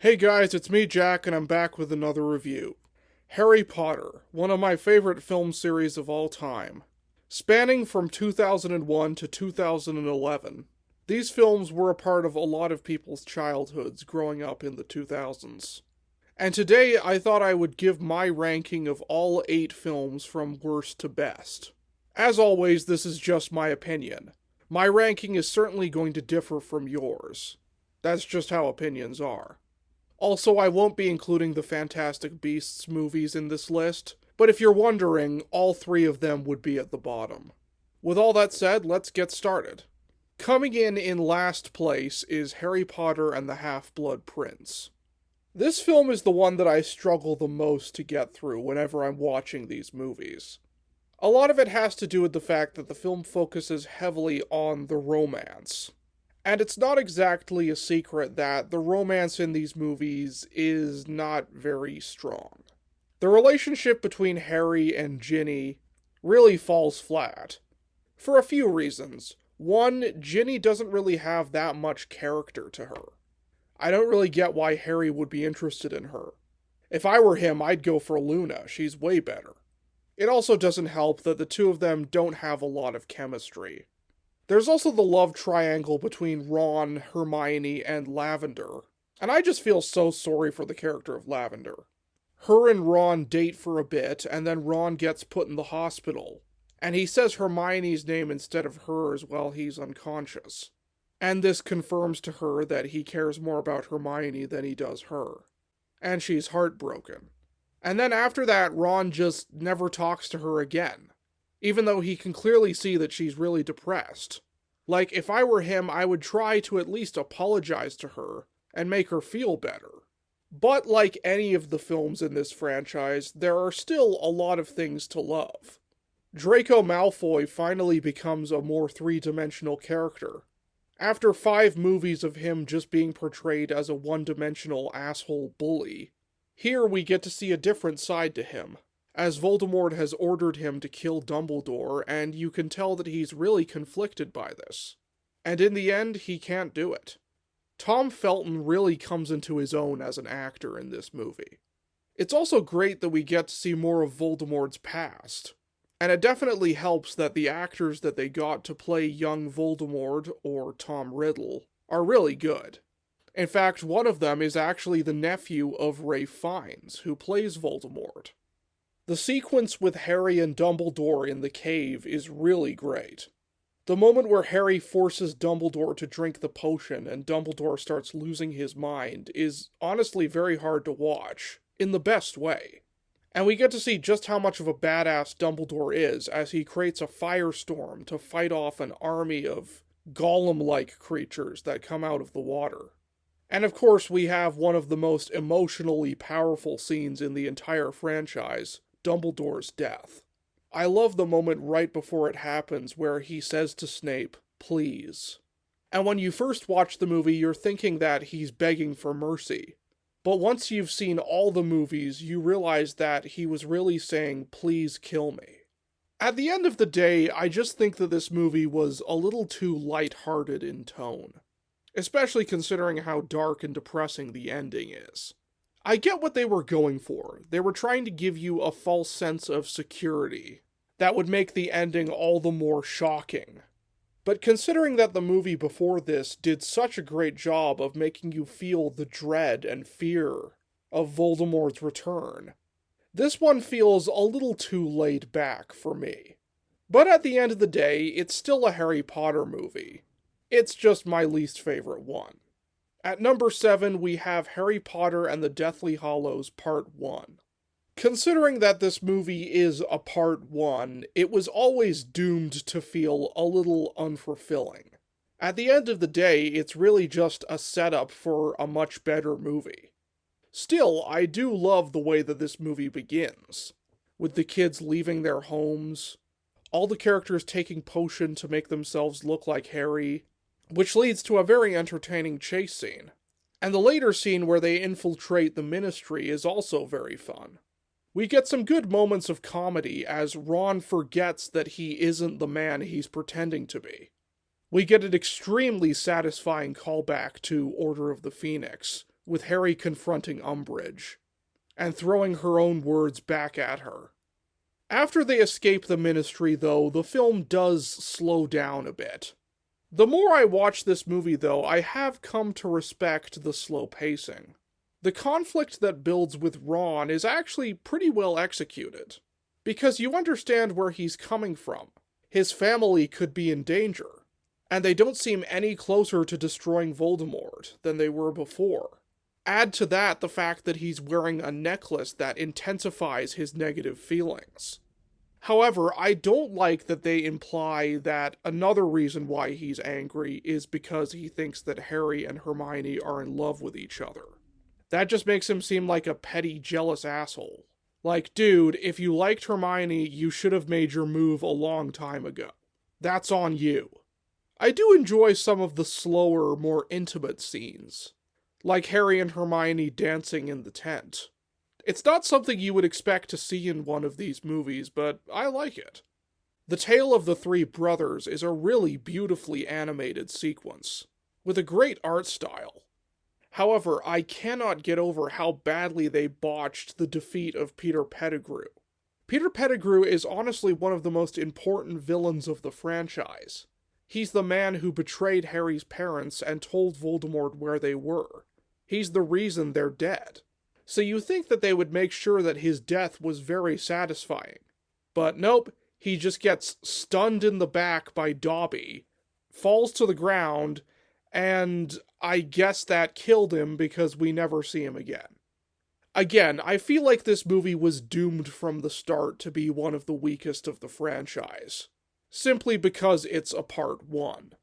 Hey guys, it's me Jack and I'm back with another review. Harry Potter, one of my favorite film series of all time. Spanning from 2001 to 2011, these films were a part of a lot of people's childhoods growing up in the 2000s. And today I thought I would give my ranking of all 8 films from worst to best. As always, this is just my opinion. My ranking is certainly going to differ from yours. That's just how opinions are. Also, I won't be including the Fantastic Beasts movies in this list, but if you're wondering, all 3 of them would be at the bottom. With all that said, let's get started. Coming in last place is Harry Potter and the Half-Blood Prince. This film is the one that I struggle the most to get through whenever I'm watching these movies. A lot of it has to do with the fact that the film focuses heavily on the romance. And it's not exactly a secret that the romance in these movies is not very strong. The relationship between Harry and Ginny really falls flat. For a few reasons. One, Ginny doesn't really have that much character to her. I don't really get why Harry would be interested in her. If I were him, I'd go for Luna. She's way better. It also doesn't help that the two of them don't have a lot of chemistry. There's also the love triangle between Ron, Hermione, and Lavender, and I just feel so sorry for the character of Lavender. Her and Ron date for a bit, and then Ron gets put in the hospital, and he says Hermione's name instead of hers while he's unconscious. And this confirms to her that he cares more about Hermione than he does her. And she's heartbroken. And then after that, Ron just never talks to her again. Even though he can clearly see that she's really depressed. Like, if I were him, I would try to at least apologize to her and make her feel better. But like any of the films in this franchise, there are still a lot of things to love. Draco Malfoy finally becomes a more three-dimensional character. After 5 movies of him just being portrayed as a one-dimensional asshole bully, here we get to see a different side to him, as Voldemort has ordered him to kill Dumbledore, and you can tell that he's really conflicted by this. And in the end, he can't do it. Tom Felton really comes into his own as an actor in this movie. It's also great that we get to see more of Voldemort's past. And it definitely helps that the actors that they got to play young Voldemort, or Tom Riddle, are really good. In fact, one of them is actually the nephew of Ralph Fiennes, who plays Voldemort. The sequence with Harry and Dumbledore in the cave is really great. The moment where Harry forces Dumbledore to drink the potion and Dumbledore starts losing his mind is honestly very hard to watch, in the best way. And we get to see just how much of a badass Dumbledore is as he creates a firestorm to fight off an army of golem-like creatures that come out of the water. And of course we have one of the most emotionally powerful scenes in the entire franchise, Dumbledore's death. I love the moment right before it happens where he says to Snape, "Please." And when you first watch the movie, you're thinking that he's begging for mercy. But once you've seen all the movies, you realize that he was really saying, "Please kill me." At the end of the day, I just think that this movie was a little too light-hearted in tone. Especially considering how dark and depressing the ending is. I get what they were going for. They were trying to give you a false sense of security that would make the ending all the more shocking. But considering that the movie before this did such a great job of making you feel the dread and fear of Voldemort's return, this one feels a little too laid back for me. But at the end of the day, it's still a Harry Potter movie. It's just my least favorite one. At number 7, we have Harry Potter and the Deathly Hallows Part 1. Considering that this movie is a Part 1, it was always doomed to feel a little unfulfilling. At the end of the day, it's really just a setup for a much better movie. Still, I do love the way that this movie begins, with the kids leaving their homes, all the characters taking potion to make themselves look like Harry, which leads to a very entertaining chase scene. And the later scene where they infiltrate the Ministry is also very fun. We get some good moments of comedy as Ron forgets that he isn't the man he's pretending to be. We get an extremely satisfying callback to Order of the Phoenix, with Harry confronting Umbridge, and throwing her own words back at her. After they escape the Ministry, though, the film does slow down a bit. The more I watch this movie, though, I have come to respect the slow pacing. The conflict that builds with Ron is actually pretty well executed, because you understand where he's coming from. His family could be in danger, and they don't seem any closer to destroying Voldemort than they were before. Add to that the fact that he's wearing a necklace that intensifies his negative feelings. However, I don't like that they imply that another reason why he's angry is because he thinks that Harry and Hermione are in love with each other. That just makes him seem like a petty, jealous asshole. Like, dude, if you liked Hermione, you should have made your move a long time ago. That's on you. I do enjoy some of the slower, more intimate scenes, like Harry and Hermione dancing in the tent. It's not something you would expect to see in one of these movies, but I like it. The Tale of the Three Brothers is a really beautifully animated sequence, with a great art style. However, I cannot get over how badly they botched the defeat of Peter Pettigrew. Peter Pettigrew is honestly one of the most important villains of the franchise. He's the man who betrayed Harry's parents and told Voldemort where they were. He's the reason they're dead. So you think that they would make sure that his death was very satisfying. But nope, he just gets stunned in the back by Dobby, falls to the ground, and I guess that killed him because we never see him again. Again, I feel like this movie was doomed from the start to be one of the weakest of the franchise, simply because it's a part 1.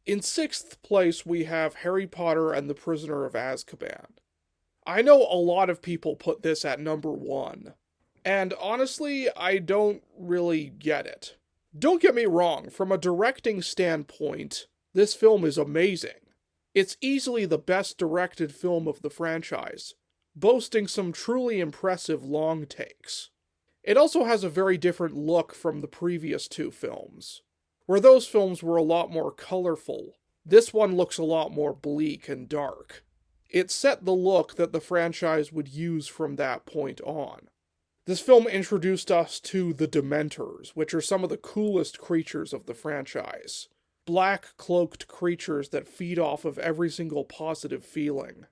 In 6th place, we have Harry Potter and the Prisoner of Azkaban. I know a lot of people put this at number 1, and honestly, I don't really get it. Don't get me wrong, from a directing standpoint, this film is amazing. It's easily the best directed film of the franchise, boasting some truly impressive long takes. It also has a very different look from the previous 2 films. Where those films were a lot more colorful, this one looks a lot more bleak and dark. It set the look that the franchise would use from that point on. This film introduced us to the Dementors, which are some of the coolest creatures of the franchise. Black, cloaked creatures that feed off of every single positive feeling.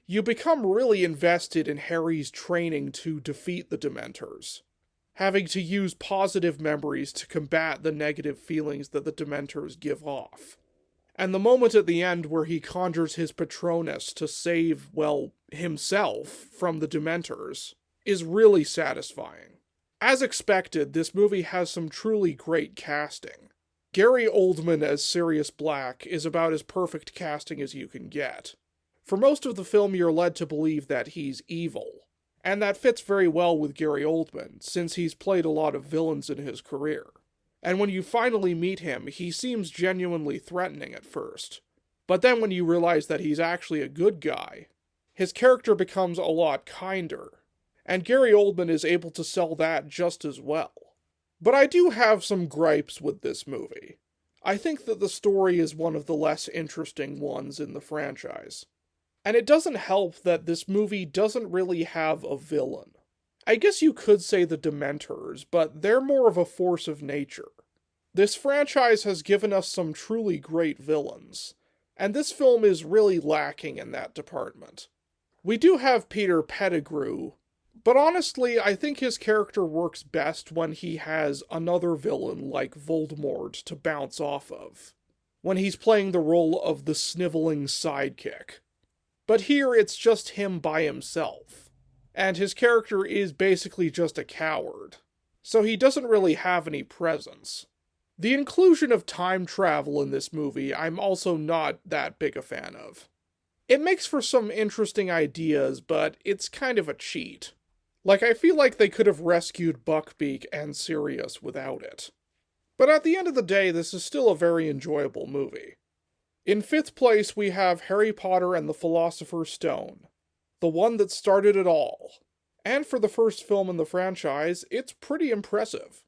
You become really invested in Harry's training to defeat the Dementors, having to use positive memories to combat the negative feelings that the Dementors give off. And the moment at the end where he conjures his Patronus to save, well, himself from the Dementors is really satisfying. As expected, this movie has some truly great casting. Gary Oldman as Sirius Black is about as perfect casting as you can get. For most of the film, you're led to believe that he's evil, and that fits very well with Gary Oldman, since he's played a lot of villains in his career. And when you finally meet him, he seems genuinely threatening at first. But then when you realize that he's actually a good guy, his character becomes a lot kinder, and Gary Oldman is able to sell that just as well. But I do have some gripes with this movie. I think that the story is one of the less interesting ones in the franchise. And it doesn't help that this movie doesn't really have a villain. I guess you could say the Dementors, but they're more of a force of nature. This franchise has given us some truly great villains, and this film is really lacking in that department. We do have Peter Pettigrew, but honestly, I think his character works best when he has another villain like Voldemort to bounce off of, when he's playing the role of the sniveling sidekick. But here it's just him by himself, and his character is basically just a coward, so he doesn't really have any presence. The inclusion of time travel in this movie I'm also not that big a fan of. It makes for some interesting ideas, but it's kind of a cheat. Like, I feel like they could have rescued Buckbeak and Sirius without it. But at the end of the day, this is still a very enjoyable movie. In 5th place, we have Harry Potter and the Philosopher's Stone, the one that started it all. And for the first film in the franchise, it's pretty impressive.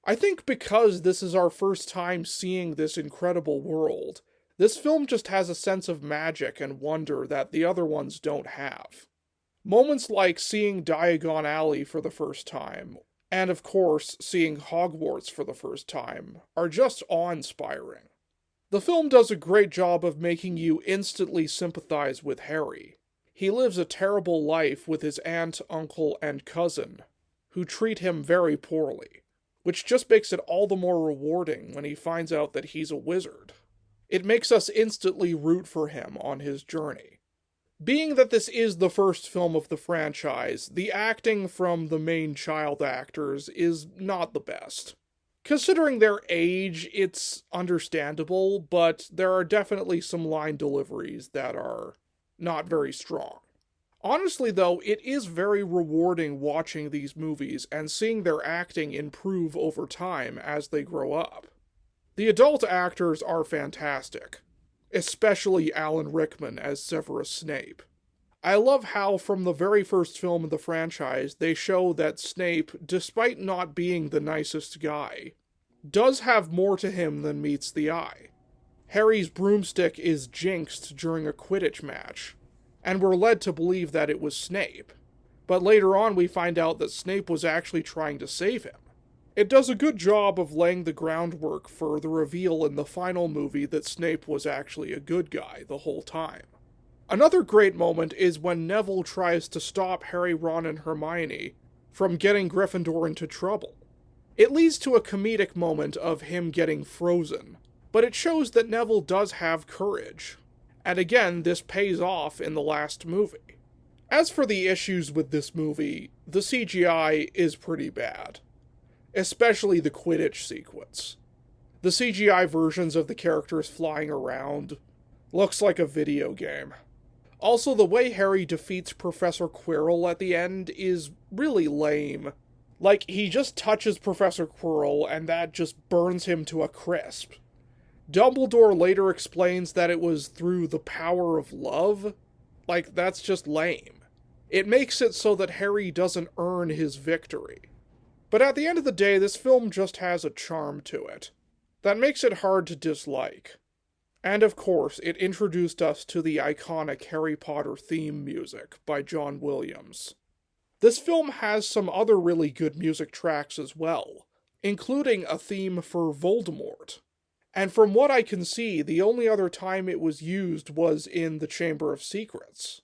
I think because this is our first time seeing this incredible world, This film just has a sense of magic and wonder that the other ones don't have. Moments like seeing Diagon Alley for the first time, and of course, seeing Hogwarts for the first time, are just awe-inspiring. The film does a great job of making you instantly sympathize with Harry. He lives a terrible life with his aunt, uncle, and cousin, who treat him very poorly, which just makes it all the more rewarding when he finds out that he's a wizard. It makes us instantly root for him on his journey. Being that this is the first film of the franchise, the acting from the main child actors is not the best. Considering their age, it's understandable, but there are definitely some line deliveries that are not very strong. Honestly, though, it is very rewarding watching these movies and seeing their acting improve over time as they grow up. The adult actors are fantastic, especially Alan Rickman as Severus Snape. I love how from the very first film of the franchise they show that Snape, despite not being the nicest guy, does have more to him than meets the eye. Harry's broomstick is jinxed during a Quidditch match, and we're led to believe that it was Snape. But later on we find out that Snape was actually trying to save him. It does a good job of laying the groundwork for the reveal in the final movie that Snape was actually a good guy the whole time. Another great moment is when Neville tries to stop Harry, Ron, and Hermione from getting Gryffindor into trouble. It leads to a comedic moment of him getting frozen, but it shows that Neville does have courage. And again, this pays off in the last movie. As for the issues with this movie, the CGI is pretty bad. Especially the Quidditch sequence. The CGI versions of the characters flying around looks like a video game. Also, the way Harry defeats Professor Quirrell at the end is really lame. Like, he just touches Professor Quirrell and that just burns him to a crisp. Dumbledore later explains that it was through the power of love. Like, that's just lame. It makes it so that Harry doesn't earn his victory. But at the end of the day, this film just has a charm to it that makes it hard to dislike. And of course, it introduced us to the iconic Harry Potter theme music by John Williams. This film has some other really good music tracks as well, including a theme for Voldemort. And from what I can see, the only other time it was used was in The Chamber of Secrets.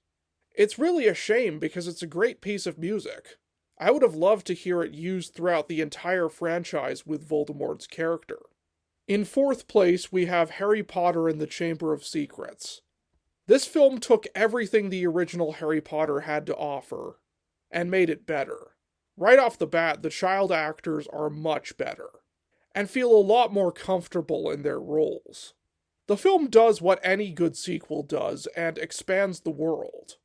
It's really a shame because it's a great piece of music. I would have loved to hear it used throughout the entire franchise with Voldemort's character. In fourth place, we have Harry Potter and the Chamber of Secrets. This film took everything the original Harry Potter had to offer and made it better. Right off the bat, the child actors are much better and feel a lot more comfortable in their roles. The film does what any good sequel does and expands the world.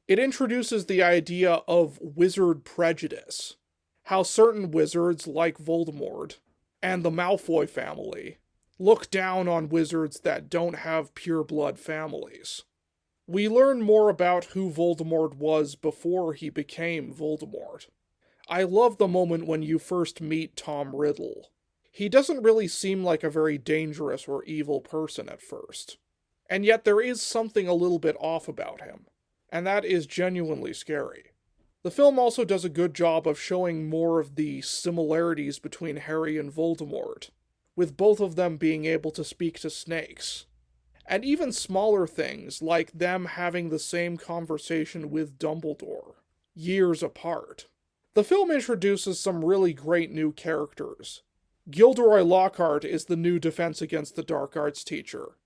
It introduces the idea of wizard prejudice, how certain wizards like Voldemort and the Malfoy family look down on wizards that don't have pure-blood families. We learn more about who Voldemort was before he became Voldemort. I love the moment when you first meet Tom Riddle. He doesn't really seem like a very dangerous or evil person at first, and yet there is something a little bit off about him, and that is genuinely scary. The film also does a good job of showing more of the similarities between Harry and Voldemort, with both of them being able to speak to snakes. And even smaller things, like them having the same conversation with Dumbledore, years apart. The film introduces some really great new characters. Gilderoy Lockhart is the new Defense Against the Dark Arts teacher.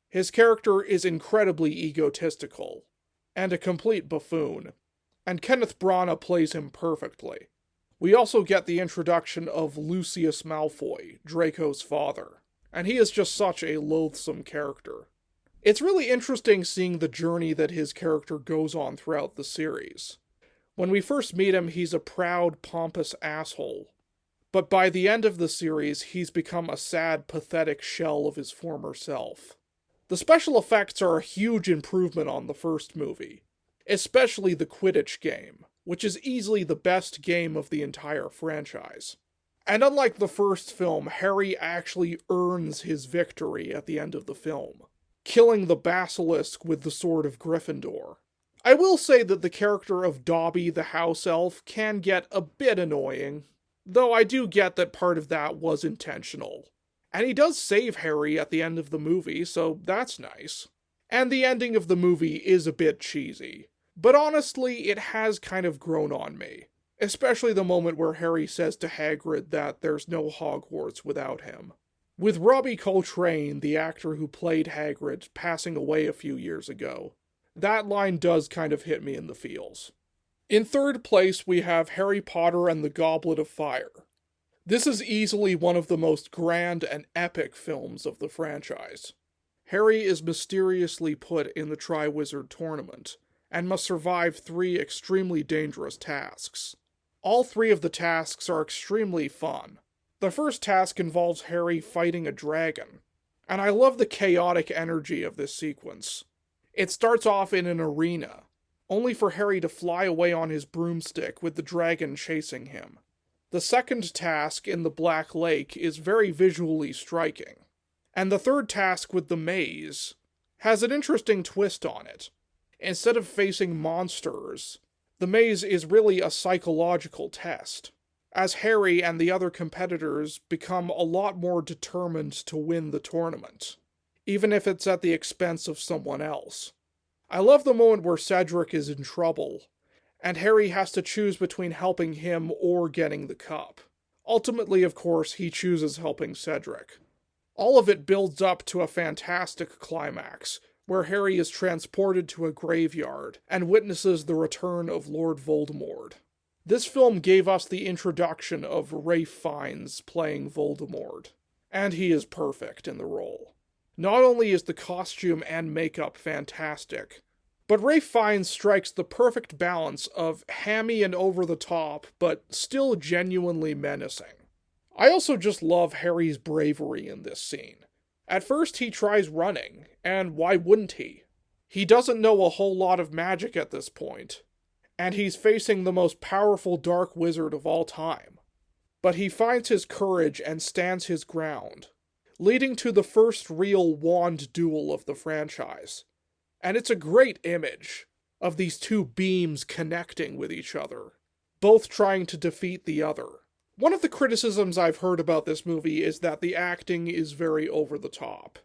His character is incredibly egotistical, and a complete buffoon, and Kenneth Branagh plays him perfectly. We also get the introduction of Lucius Malfoy, Draco's father, and he is just such a loathsome character. It's really interesting seeing the journey that his character goes on throughout the series. When we first meet him, he's a proud, pompous asshole. But by the end of the series, he's become a sad, pathetic shell of his former self. The special effects are a huge improvement on the first movie, especially the Quidditch game, which is easily the best game of the entire franchise. And unlike the first film, Harry actually earns his victory at the end of the film. killing the basilisk with the sword of Gryffindor. I will say that the character of Dobby the house elf can get a bit annoying, though I do get that part of that was intentional. And he does save Harry at the end of the movie, so that's nice. And the ending of the movie is a bit cheesy, but honestly, it has kind of grown on me. Especially the moment where Harry says to Hagrid that there's no Hogwarts without him. With Robbie Coltrane, the actor who played Hagrid, passing away a few years ago, that line does kind of hit me in the feels. In third place, we have Harry Potter and the Goblet of Fire. This is easily one of the most grand and epic films of the franchise. Harry is mysteriously put in the Triwizard Tournament, and must survive 3 extremely dangerous tasks. All 3 of the tasks are extremely fun. The first task involves Harry fighting a dragon, and I love the chaotic energy of this sequence. It starts off in an arena, only for Harry to fly away on his broomstick with the dragon chasing him. The second task in the Black Lake is very visually striking, and the third task with the maze has an interesting twist on it. Instead of facing monsters, the maze is really a psychological test, as Harry and the other competitors become a lot more determined to win the tournament, even if it's at the expense of someone else. I love the moment where Cedric is in trouble, and Harry has to choose between helping him or getting the cup. Ultimately, of course, he chooses helping Cedric. All of it builds up to a fantastic climax, where Harry is transported to a graveyard and witnesses the return of Lord Voldemort. This film gave us the introduction of Ralph Fiennes playing Voldemort, and he is perfect in the role. Not only is the costume and makeup fantastic, but Ralph Fiennes strikes the perfect balance of hammy and over-the-top, but still genuinely menacing. I also just love Harry's bravery in this scene. At first he tries running, and why wouldn't he? He doesn't know a whole lot of magic at this point, and he's facing the most powerful dark wizard of all time. But he finds his courage and stands his ground, leading to the first real wand duel of the franchise. And it's a great image of these 2 beams connecting with each other, both trying to defeat the other. One of the criticisms I've heard about this movie is that the acting is very over the top.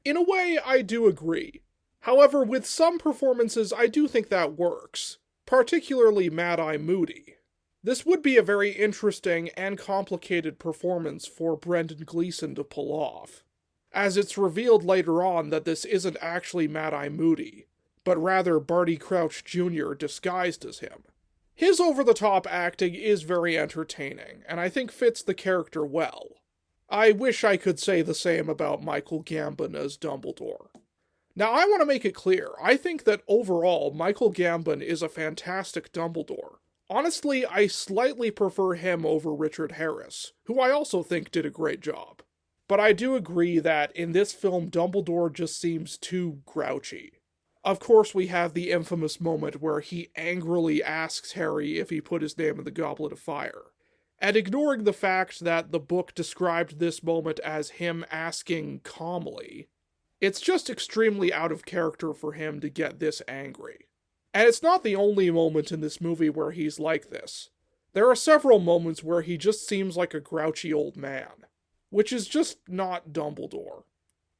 In a way, I do agree. However, with some performances, I do think that works, particularly Mad-Eye Moody. This would be a very interesting and complicated performance for Brendan Gleeson to pull off, as it's revealed later on that this isn't actually Mad-Eye Moody, but rather Barty Crouch Jr. disguised as him. His over-the-top acting is very entertaining, and I think fits the character well. I wish I could say the same about Michael Gambon as Dumbledore. Now, I want to make it clear, I think that overall, Michael Gambon is a fantastic Dumbledore. Honestly, I slightly prefer him over Richard Harris, who I also think did a great job. But I do agree that in this film, Dumbledore just seems too grouchy. Of course, we have the infamous moment where he angrily asks Harry if he put his name in the Goblet of Fire. And ignoring the fact that the book described this moment as him asking calmly, it's just extremely out of character for him to get this angry. And it's not the only moment in this movie where he's like this. There are several moments where he just seems like a grouchy old man, which is just not Dumbledore.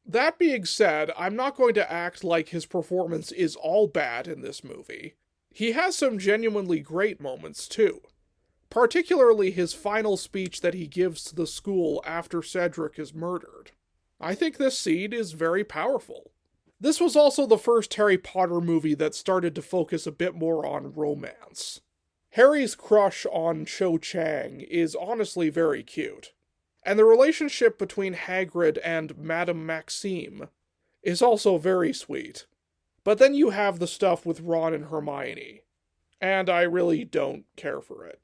That being said, I'm not going to act like his performance is all bad in this movie. He has some genuinely great moments too. Particularly his final speech that he gives to the school after Cedric is murdered. I think this scene is very powerful. This was also the first Harry Potter movie that started to focus a bit more on romance. Harry's crush on Cho Chang is honestly very cute. And the relationship between Hagrid and Madame Maxime is also very sweet. But then you have the stuff with Ron and Hermione, and I really don't care for it.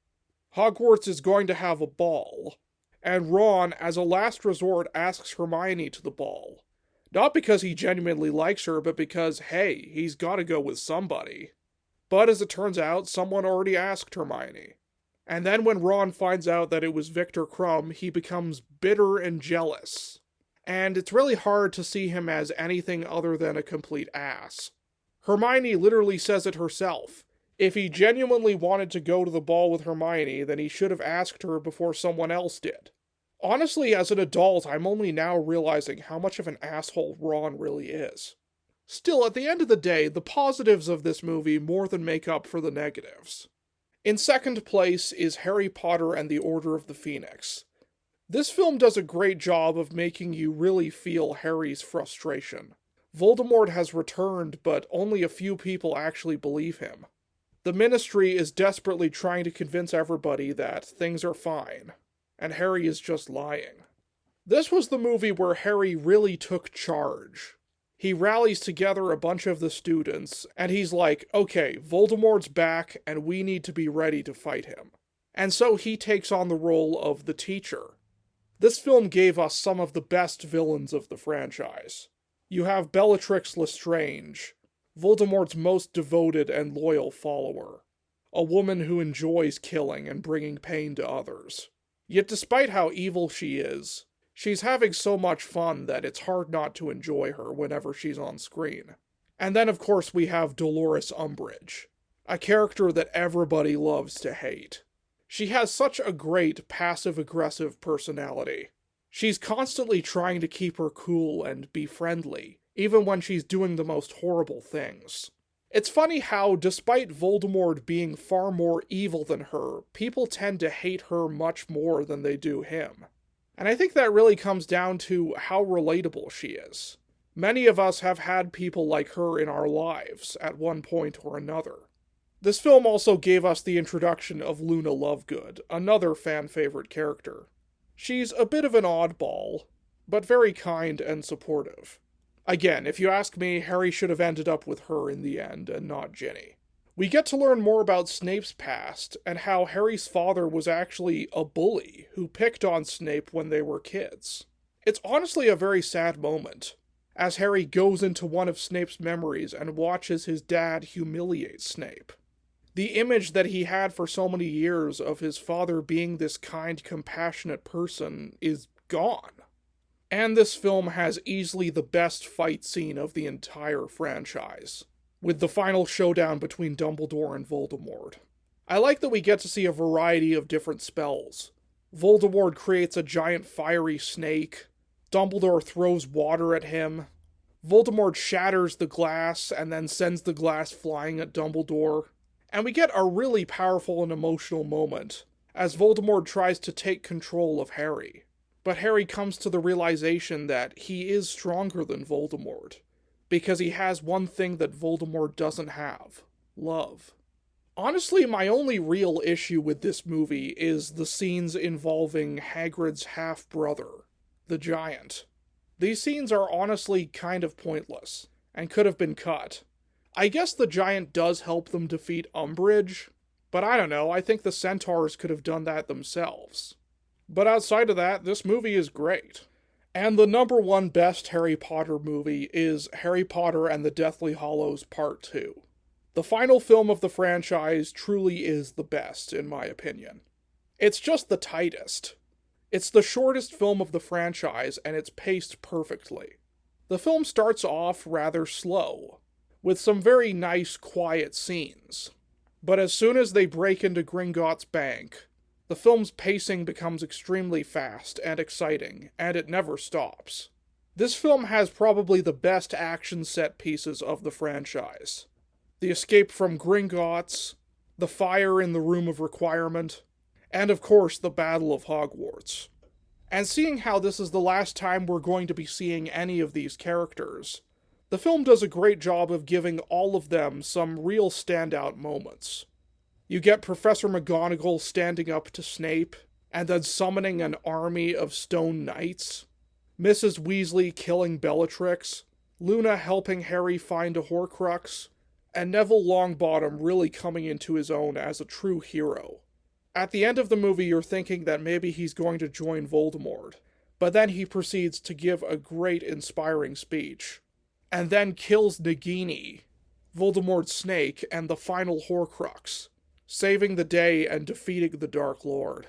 Hogwarts is going to have a ball, and Ron, as a last resort, asks Hermione to the ball. Not because he genuinely likes her, but because, hey, he's gotta go with somebody. But as it turns out, someone already asked Hermione. And then when Ron finds out that it was Victor Crumb, he becomes bitter and jealous. and it's really hard to see him as anything other than a complete ass. Hermione literally says it herself. If he genuinely wanted to go to the ball with Hermione, then he should have asked her before someone else did. Honestly, as an adult, I'm only now realizing how much of an asshole Ron really is. Still, at the end of the day, the positives of this movie more than make up for the negatives. In second place is Harry Potter and the Order of the Phoenix. This film does a great job of making you really feel Harry's frustration. Voldemort has returned, but only a few people actually believe him. The Ministry is desperately trying to convince everybody that things are fine, and Harry is just lying. This was the movie where Harry really took charge. He rallies together a bunch of the students, and he's like, okay, Voldemort's back, and we need to be ready to fight him. And so he takes on the role of the teacher. This film gave us some of the best villains of the franchise. You have Bellatrix Lestrange, Voldemort's most devoted and loyal follower, a woman who enjoys killing and bringing pain to others. Yet despite how evil she is, she's having so much fun that it's hard not to enjoy her whenever she's on screen. And then of course we have Dolores Umbridge, a character that everybody loves to hate. She has such a great passive-aggressive personality. She's constantly trying to keep her cool and be friendly, even when she's doing the most horrible things. It's funny how, despite Voldemort being far more evil than her, people tend to hate her much more than they do him. And I think that really comes down to how relatable she is. Many of us have had people like her in our lives, at one point or another. This film also gave us the introduction of Luna Lovegood, another fan-favorite character. She's a bit of an oddball, but very kind and supportive. Again, if you ask me, Harry should have ended up with her in the end, and not Ginny. We get to learn more about Snape's past, and how Harry's father was actually a bully who picked on Snape when they were kids. It's honestly a very sad moment, as Harry goes into one of Snape's memories and watches his dad humiliate Snape. The image that he had for so many years of his father being this kind, compassionate person is gone. And this film has easily the best fight scene of the entire franchise, with the final showdown between Dumbledore and Voldemort. I like that we get to see a variety of different spells. Voldemort creates a giant fiery snake, Dumbledore throws water at him, Voldemort shatters the glass and then sends the glass flying at Dumbledore, and we get a really powerful and emotional moment as Voldemort tries to take control of Harry. But Harry comes to the realization that he is stronger than Voldemort, because he has one thing that Voldemort doesn't have: love. Honestly, my only real issue with this movie is the scenes involving Hagrid's half-brother, the Giant. These scenes are honestly kind of pointless, and could have been cut. I guess the Giant does help them defeat Umbridge, but I don't know, I think the Centaurs could have done that themselves. But outside of that, this movie is great. And the number one best Harry Potter movie is Harry Potter and the Deathly Hallows Part 2. The final film of the franchise truly is the best, in my opinion. It's just the tightest. It's the shortest film of the franchise, and it's paced perfectly. The film starts off rather slow, with some very nice, quiet scenes. But as soon as they break into Gringotts Bank, the film's pacing becomes extremely fast and exciting, and it never stops. This film has probably the best action set pieces of the franchise. The escape from Gringotts, the fire in the Room of Requirement, and of course the Battle of Hogwarts. And seeing how this is the last time we're going to be seeing any of these characters, the film does a great job of giving all of them some real standout moments. You get Professor McGonagall standing up to Snape, and then summoning an army of stone knights, Mrs. Weasley killing Bellatrix, Luna helping Harry find a Horcrux, and Neville Longbottom really coming into his own as a true hero. At the end of the movie, you're thinking that maybe he's going to join Voldemort, but then he proceeds to give a great inspiring speech, and then kills Nagini, Voldemort's snake, and the final Horcrux, saving the day and defeating the Dark Lord.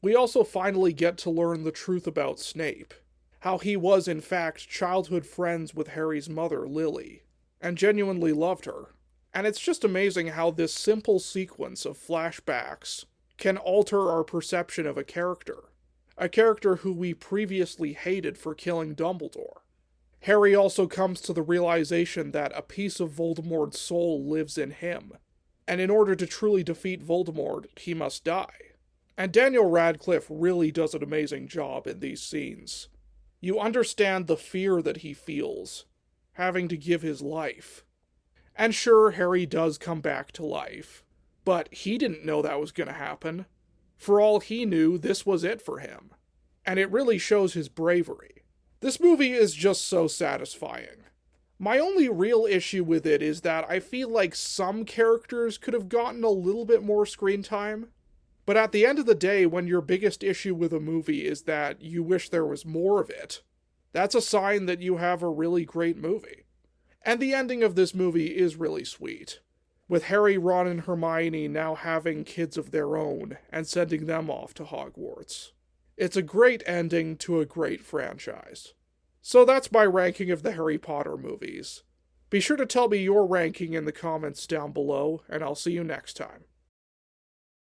We also finally get to learn the truth about Snape, how he was in fact childhood friends with Harry's mother, Lily, and genuinely loved her. And it's just amazing how this simple sequence of flashbacks can alter our perception of a character who we previously hated for killing Dumbledore. Harry also comes to the realization that a piece of Voldemort's soul lives in him, and in order to truly defeat Voldemort, he must die. And Daniel Radcliffe really does an amazing job in these scenes. You understand the fear that he feels, having to give his life. And sure, Harry does come back to life, but he didn't know that was going to happen. For all he knew, this was it for him. And it really shows his bravery. This movie is just so satisfying. My only real issue with it is that I feel like some characters could have gotten a little bit more screen time. But at the end of the day, when your biggest issue with a movie is that you wish there was more of it, that's a sign that you have a really great movie. And the ending of this movie is really sweet, with Harry, Ron, and Hermione now having kids of their own and sending them off to Hogwarts. It's a great ending to a great franchise. So that's my ranking of the Harry Potter movies. Be sure to tell me your ranking in the comments down below, and I'll see you next time.